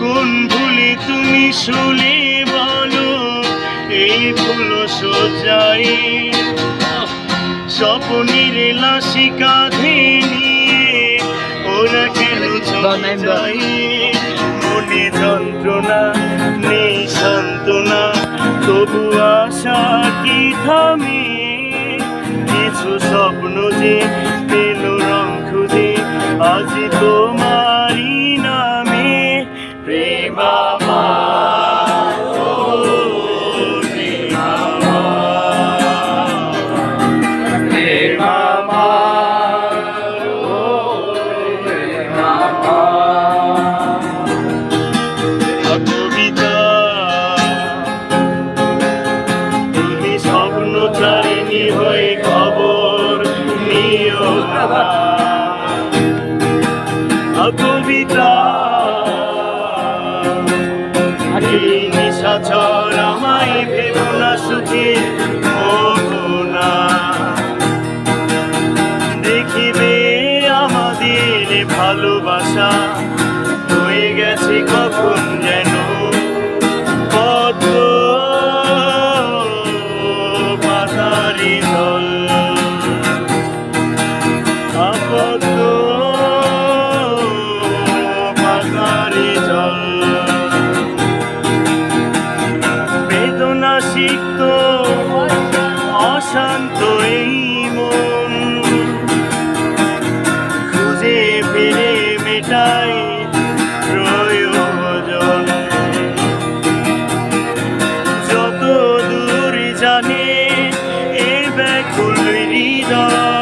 কোন ভুলে তুমি শুলে বলো এই ফুল সজ্জায় স্বপ্নের লাশি কাঁধে নিয়ে ওরা কেন চলে যায় মনে যন্ত্রণা নেই সান্ত্বনা তবু আশা কি থামে কিছু স্বপ্ন যে পেল রং খুঁজে আজ তোমারই নামে প্রেম আমার ও প্রেম আমার প্রেম আমার ও প্রেম আমার কবিতা তুমি স্বপ্ন চারিণী হয়ে খবর নিও কবিতা নিশাচর আমায় ভেবো না সুখে না দেখিবে আমাদের ভালোবাসা হয়ে গেছে কখন যেন কত পাতারি জল কত পাতারি জল বেদনা সিক্ত অশান্ত এই মন খুঁজে ফিরে মেটাই প্রয়োজন যত দূর জানে এ ব্যাকুল হৃদয়